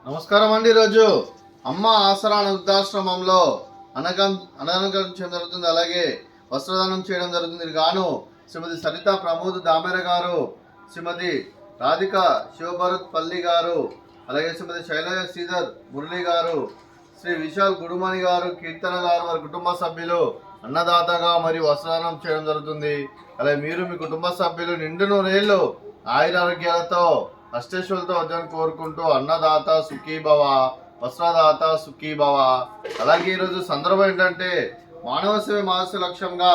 నమస్కారం అండి. ఈరోజు అమ్మ ఆసరా వృద్ధాశ్రమంలో అన్నదానం చేయడం జరుగుతుంది. అలాగే వస్త్రదానం చేయడం జరుగుతుంది. గాను శ్రీమతి సరిత ప్రమోద్ దామెర గారు, శ్రీమతి రాధిక శివభరత్ పల్లి గారు, అలాగే శ్రీమతి శైలజ శ్రీధర్ మురళి గారు, శ్రీ విశాల్ గుడుమణి గారు, కీర్తన గారు, వారి కుటుంబ సభ్యులు అన్నదాతగా మరియు వస్త్రదానం చేయడం జరుగుతుంది. అలాగే మీరు మీ కుటుంబ సభ్యులు నిండు నూరేళ్ళు ఆయురారోగ్యాలతో అష్టేశ్వరులతో వద్దని కోరుకుంటూ అన్నదాత సుఖీభవ, వస్త్రదాత సుఖీభవ. అలాగే ఈరోజు సందర్భం ఏంటంటే మానవ సేవ మాస లక్ష్యంగా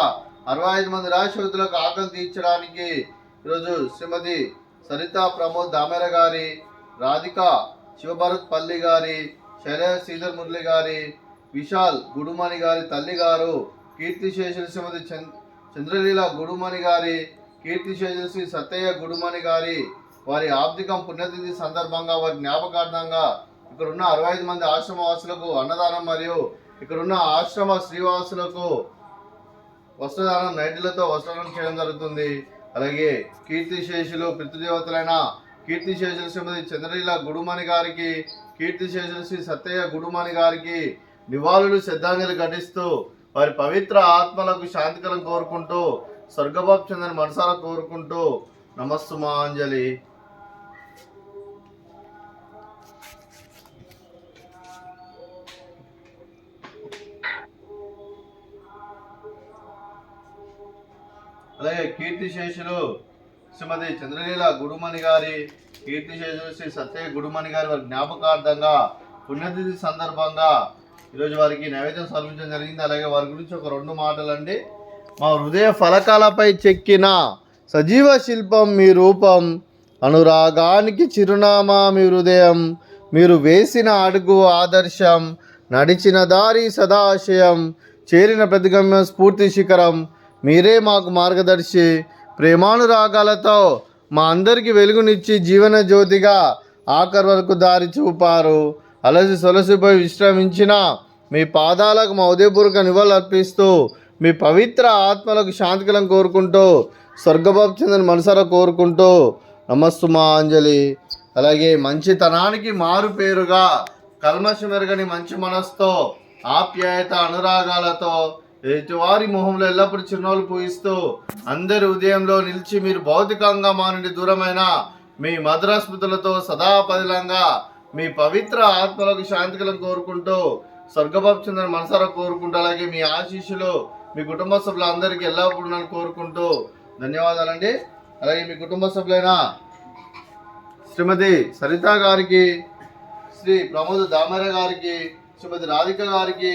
65 మంది నిరాశ్రితులకు ఆకలి తీర్చడానికి ఈరోజు శ్రీమతి సరిత ప్రమోద్ దామెర గారి, రాధిక శివభరత్ పల్లి గారి, శైలజ శ్రీధర్ మురళి గారి, విశాల్ గుడుమణి గారి తల్లి గారు, కీర్తిశేషులు శ్రీమతి చంద్రలీల గుడుమణి గారి, కీర్తిశేషులు శ్రీ సత్తయ్య గుడుమణి గారి వారి ఆబ్దికం పుణ్యతిథి సందర్భంగా వారి జ్ఞాపకార్థంగా ఇక్కడున్న 65 మంది ఆశ్రమవాసులకు అన్నదానం మరియు ఇక్కడున్న ఆశ్రమ శ్రీవాసులకు వస్త్రదానం నైట్లతో వస్త్రదానం చేయడం జరుగుతుంది. అలాగే కీర్తిశేషులు పితృదేవతలైన కీర్తిశేషులు శ్రీమతి చంద్రలీల గుడుమణి గారికి, కీర్తిశేషులు శ్రీ సత్తయ్య గుడుమణి గారికి నివాళులు శ్రద్ధాంజలి ఘటిస్తూ వారి పవిత్ర ఆత్మలకు శాంతికరం కోరుకుంటూ స్వర్గభాప్ చెందని మనసారా కోరుకుంటూ నమస్సుమాంజలి. అలాగే కీర్తిశేషులు శ్రీమతి చంద్రలీల గుడుమణి గారి, కీర్తిశేషులు శ్రీ సత్య గుడుమణి గారి వారి జ్ఞాపకార్థంగా పుణ్యతిథి సందర్భంగా ఈరోజు వారికి నైవేద్యం సమర్పించడం జరిగింది. అలాగే వారి గురించి ఒక 2 మాటలండి. మా హృదయ ఫలకాలపై చెక్కిన సజీవ శిల్పం మీ రూపం, అనురాగానికి చిరునామా మీ హృదయం, మీరు వేసిన అడుగు ఆదర్శం, నడిచిన దారి సదాశయం, చేరిన ప్రతిగమ్యం స్ఫూర్తి శిఖరం, మీరే మాకు మార్గదర్శి, ప్రేమానురాగాలతో మా అందరికీ వెలుగునిచ్చి జీవన జ్యోతిగా ఆఖరి వరకు దారి చూపారు. అలసి సొలసిపోయి విశ్రమించిన మీ పాదాలకు మా ఉదయపూర్వక నివాళులు అర్పిస్తూ మీ పవిత్ర ఆత్మలకు శాంతికలం కోరుకుంటూ స్వర్గభాప్ చెందని మనసారా కోరుకుంటూ నమస్సుమాంజలి. అలాగే మంచితనానికి మారు పేరుగా కల్మషమెరగని మంచి మనసుతో ఆప్యాయత అనురాగాలతో ఎదుటివారి మొహంలో ఎల్లప్పుడూ చిరునవ్వులు పూయిస్తూ అందరి ఉదయంలో నిలిచి మీరు భౌతికంగా మా నుండి దూరమైన మీ మధుర స్మృతులతో సదా పదిలంగా మీ పవిత్ర ఆత్మలకు శాంతికలం కోరుకుంటూ స్వర్గభాప్ చెందని మనసారా కోరుకుంటూ అలాగే మీ ఆశీస్సులు మీ కుటుంబ సభ్యులందరికీ ఎల్లప్పుడూ నన్ను కోరుకుంటూ ధన్యవాదాలండి. అలాగే మీ కుటుంబ సభ్యులైన శ్రీమతి సరిత గారికి, శ్రీ ప్రమోద్ దామెర గారికి, శ్రీమతి రాధిక గారికి,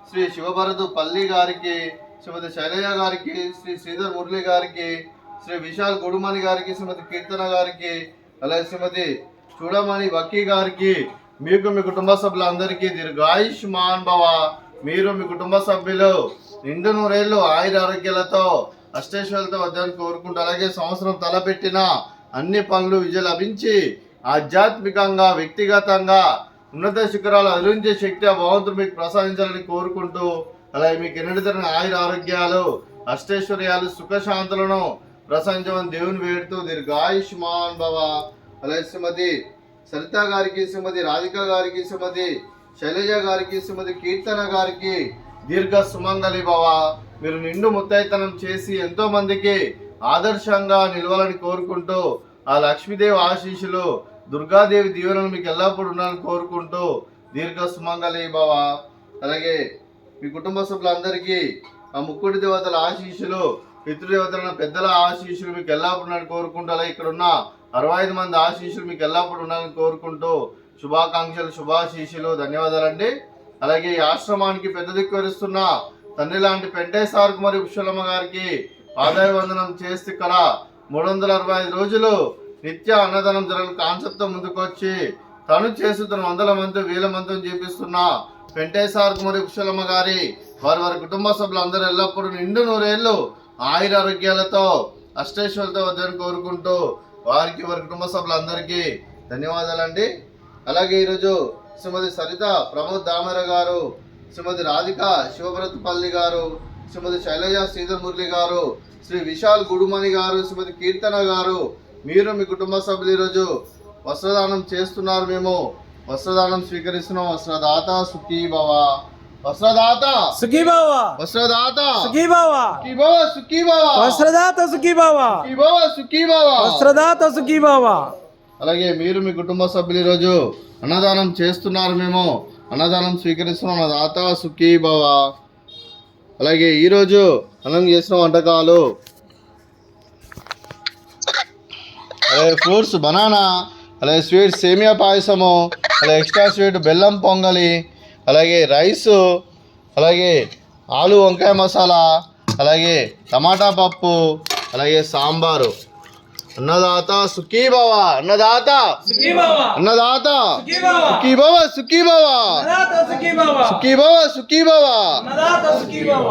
శ్రీ శివభరత్ పల్లి గారికి, శ్రీమతి శైలజ గారికి, శ్రీ శ్రీధర్ మురళి గారికి, శ్రీ విశాల్ గుడుమణి గారికి, శ్రీమతి కీర్తన గారికి, అలాగే శ్రీమతి చూడమణి వకీ గారికి, మీకు మీ కుటుంబ సభ్యులందరికీ దీర్ఘాయుష్మాన్ భవ. మీరు మీ కుటుంబ సభ్యులు నిండు నూరేళ్ళు ఆయుర ఆరోగ్యాలతో అష్టేశ్వరులతో వద్దని కోరుకుంటూ అలాగే సంవత్సరం తలపెట్టిన అన్ని పనులు విజయ లభించి ఆధ్యాత్మికంగా వ్యక్తిగతంగా ఉన్నత శిఖరాలు అధిరించే శక్తి ఆ భగవంతుడు మీకు ప్రసాదించాలని కోరుకుంటూ అలాగే మీకు ఎన్నడితరని ఆయుర ఆరోగ్యాలు అష్టైశ్వర్యాలు సుఖశాంతులను ప్రసాదించమని దేవుని వేడుతూ దీర్ఘాయుష్మాన్ భవ. అలాగే శ్రీమతి సరిత గారికి, శ్రీమతి రాధిక గారికి, శ్రీమతి శైలజ గారికి, శ్రీమతి కీర్తన గారికి దీర్ఘ సుమంగళి భవ. మీరు నిండు ముత్తైతనం చేసి ఎంతో మందికి ఆదర్శంగా నిలవాలని కోరుకుంటూ ఆ లక్ష్మీదేవి ఆశీస్సులు దుర్గాదేవి దీవెనలు మీకు ఎల్లప్పుడూ ఉండాలని కోరుకుంటూ దీర్ఘ సుమంగళి భవ. అలాగే మీ కుటుంబ సభ్యులందరికీ ఆ ముక్కుడి దేవతల ఆశీస్సులు, పితృదేవతల పెద్దల ఆశీస్సులు మీకు ఎల్లప్పుడూ ఉండాలని కోరుకుంటూ అలాగే ఇక్కడ ఉన్న 65 మంది ఆశీస్సులు మీకు ఎల్లప్పుడూ ఉండాలని కోరుకుంటూ శుభాకాంక్షలు, శుభాశీస్సులు, ధన్యవాదాలండి. అలాగే ఈ ఆశ్రమానికి పెద్ద దిక్కు వరిస్తున్న తండ్రి లాంటి పెంటేశ్వరకు మరియు పుష్పలమ్మ గారికి పాదాభివందనం చేస్తే ఇక్కడ 365 రోజులు నిత్య అన్నదానం జరగని కాన్సెప్ట్తో ముందుకు వచ్చి తను చేస్తున్న 100 మంది 1000 మందిని చేపిస్తున్న పెంటేశ్వరకు మరియు పుష్పలమ్మ గారి వారి కుటుంబ సభ్యులు అందరూ ఎల్లప్పుడూ నిండు నూరేళ్ళు ఆయుర ఆరోగ్యాలతో అష్టైశ్వర్యాలతో వద్దని కోరుకుంటూ వారి కుటుంబ సభ్యులందరికీ ధన్యవాదాలండి. అలాగే ఈరోజు శ్రీమతి సరిత ప్రమోద్ దామెర గారు, శ్రీమతి రాధిక శివభరత్ పల్లి గారు, శ్రీమతి శైలజ శ్రీధర్ మురళి గారు, శ్రీ విశాల్ గుడుమణి గారు, శ్రీమతి కీర్తన గారు, మీరు మీ కుటుంబ సభ్యులు ఈరోజు వస్త్రదానం చేస్తున్నారు. మేము వస్త్రదానం స్వీకరిస్తున్నాం. వస్త్రదాత సుఖీ భవ. వస్త్రదాత సుఖీ భవ. వస్త్రదాత సుఖీ భవ. సుఖీ భవ సుఖీ భవ. వస్త్రదాత సుఖీ భవ. సుఖీ భవ సుఖీ భవ. వస్త్రదాత సుఖీ భవ. అలాగే మీరు మీ కుటుంబ సభ్యులు ఈరోజు అన్నదానం చేస్తున్నారు. మేము అన్నదానం స్వీకరిస్తున్నాం. అన్నదాత సుఖీ భవ. అలాగే ఈరోజు అన్నం చేసిన వంటకాలు అలాగే ఫ్రూట్స్ బనానా, అలాగే స్వీట్ సేమియా పాయసము, అలాగే ఎక్స్ట్రా స్వీట్ బెల్లం పొంగలి, అలాగే రైసు, అలాగే ఆలు వంకాయ మసాలా, అలాగే టమాటా పప్పు, అలాగే సాంబారు. అన్నదాత సుఖీ భవ. అన్నదాత సుఖీ భవ. అన్నదాత సుఖీ భవ. సుఖీ భవ సుఖీ భవ. అన్నదాత సుఖీ భవ. సుఖీ భవ సుఖీ భవ. అన్నదాత సుఖీ భవ.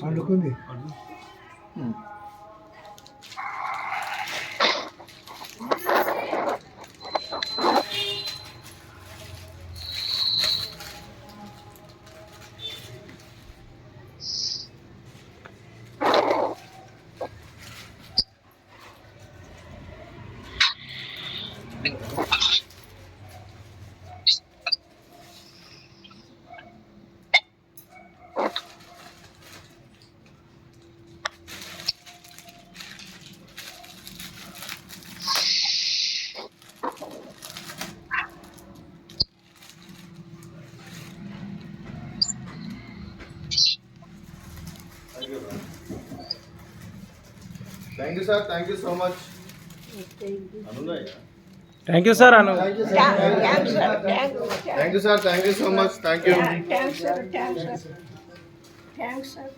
వండుకుంది. Thank you sir. Thank you so much. Thank you sir అను. Thank you sir. Thank you so much. Thank you. Thanks sir.